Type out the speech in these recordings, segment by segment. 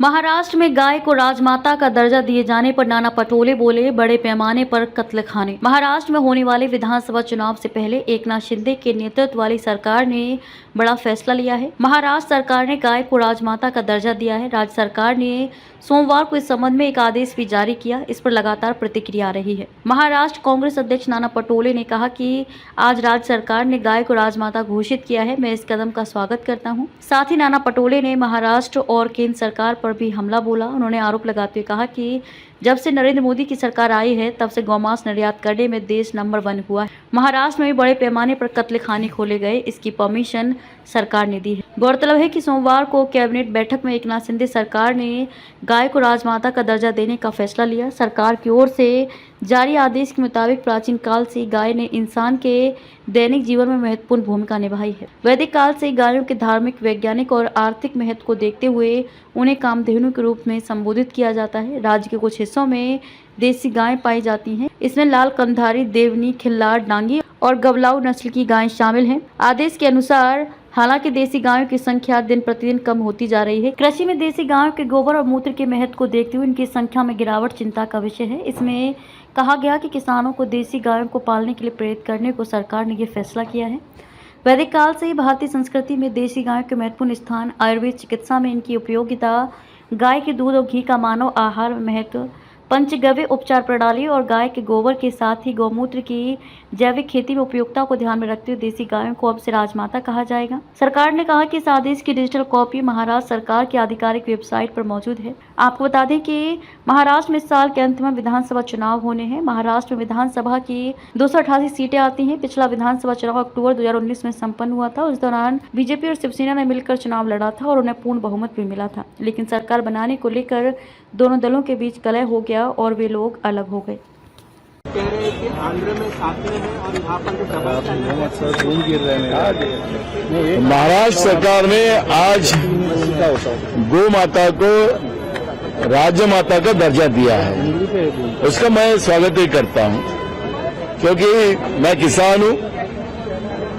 महाराष्ट्र में गाय को राजमाता का दर्जा दिए जाने पर नाना पटोले बोले बड़े पैमाने पर कत्लखाने। महाराष्ट्र में होने वाले विधानसभा चुनाव से पहले एकनाथ शिंदे के नेतृत्व वाली सरकार ने बड़ा फैसला लिया है। महाराष्ट्र सरकार ने गाय को राजमाता का दर्जा दिया है। राज्य सरकार ने सोमवार को इस संबंध में एक आदेश भी जारी किया। इस पर लगातार प्रतिक्रिया आ रही है। महाराष्ट्र कांग्रेस अध्यक्ष नाना पटोले ने कहा कि आज राज्य सरकार ने गाय को राजमाता घोषित किया है। मैं इस कदम का स्वागत करता हूं। साथ ही नाना पटोले ने महाराष्ट्र और केंद्र सरकार पर भी हमला बोला। उन्होंने आरोप लगाते हुए कहा कि जब से नरेंद्र मोदी की सरकार आई है तब से गौमांस निर्यात करने में देश नंबर 1 हुआ है। महाराष्ट्र में भी बड़े पैमाने पर कत्लखाने खोले गए, इसकी परमिशन सरकार ने दी है। गौरतलब है कि सोमवार को कैबिनेट बैठक में एकनाथ शिंदे सरकार ने गाय को राजमाता का दर्जा देने का फैसला लिया। सरकार की ओर से जारी आदेश के मुताबिक प्राचीन काल से गाय ने इंसान के दैनिक जीवन में महत्वपूर्ण भूमिका निभाई है। वैदिक काल से गायों के धार्मिक, वैज्ञानिक और आर्थिक महत्व को देखते हुए उन्हें कामधेनु के रूप में संबोधित किया जाता है। राज्य के कुछ हिस्सों में देसी गायें पाई जाती हैं। इसमें लाल कंधारी, देवनी, खिल्लार, डांगी और गवलाऊ नस्ल की गायें शामिल हैं। आदेश के अनुसार हालांकि देसी गायों की संख्या दिन प्रतिदिन कम होती जा रही है। कृषि में देसी गायों के गोबर और मूत्र के महत्व को देखते हुए इनकी संख्या में गिरावट चिंता का विषय है। इसमें कहा गया कि किसानों को देसी गायों को पालने के लिए प्रेरित करने को सरकार ने यह फैसला किया है। वैदिक काल से ही भारतीय संस्कृति में देसी गायों के महत्वपूर्ण स्थान, आयुर्वेद चिकित्सा में इनकी उपयोगिता, गाय के दूध और घी का मानव आहार में महत्व, पंचगव्य उपचार प्रणाली और गाय के गोबर के साथ ही गौमूत्र की जैविक खेती में उपयोगिता को ध्यान में रखते हुए देसी गायों को अब से राजमाता कहा जाएगा। सरकार ने कहा कि इस आदेश की डिजिटल कॉपी महाराष्ट्र सरकार की आधिकारिक वेबसाइट पर मौजूद है। आपको बता दें कि महाराष्ट्र में इस साल के अंत में विधानसभा चुनाव होने हैं। महाराष्ट्र में विधानसभा की 288 सीटें आती हैं। पिछला विधानसभा चुनाव अक्टूबर 2019 में संपन्न हुआ था। उस दौरान बीजेपी और शिवसेना ने मिलकर चुनाव लड़ा था और उन्हें पूर्ण बहुमत भी मिला था, लेकिन सरकार बनाने को लेकर दोनों दलों के बीच कलह हो गया और वे लोग अलग हो गए। कह रहे हैं कि आंध्र में साथ में है और यहाँ पर महाराष्ट्र सरकार ने आज गौ माता को राज्य माता का दर्जा दिया है। उसका मैं स्वागत ही करता हूं, क्योंकि मैं किसान हूं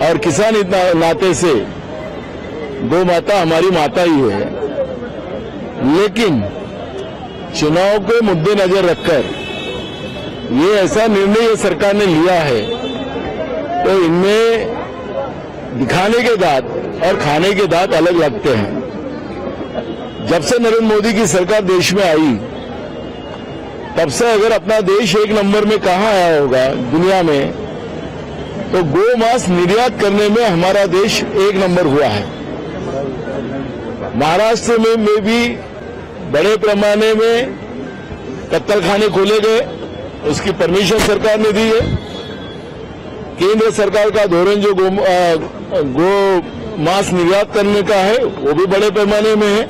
और किसान नाते से गौ माता हमारी माता ही है। लेकिन चुनाव को मद्देनजर रखकर ये ऐसा निर्णय सरकार ने लिया है, तो इनमें दिखाने के दांत और खाने के दांत अलग लगते हैं। जब से नरेंद्र मोदी की सरकार देश में आई तब से अगर अपना देश एक नंबर में कहाँ आया होगा दुनिया में, तो गौ मांस निर्यात करने में हमारा देश एक नंबर हुआ है। महाराष्ट्र में भी बड़े पैमाने में कत्लखाने खोले गए, उसकी परमिशन सरकार ने दी है। केंद्र सरकार का धोरण जो गो मांस निर्यात करने का है वो भी बड़े पैमाने में है।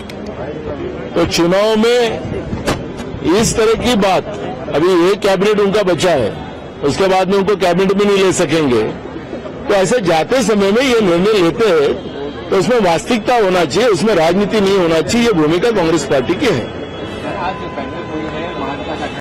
तो चुनाव में इस तरह की बात, अभी एक कैबिनेट उनका बचा है, उसके बाद में उनको कैबिनेट भी नहीं ले सकेंगे। तो ऐसे जाते समय में ये निर्णय लेते हैं तो उसमें वास्तविकता होना चाहिए, उसमें राजनीति नहीं होना चाहिए। ये भूमिका कांग्रेस पार्टी की है।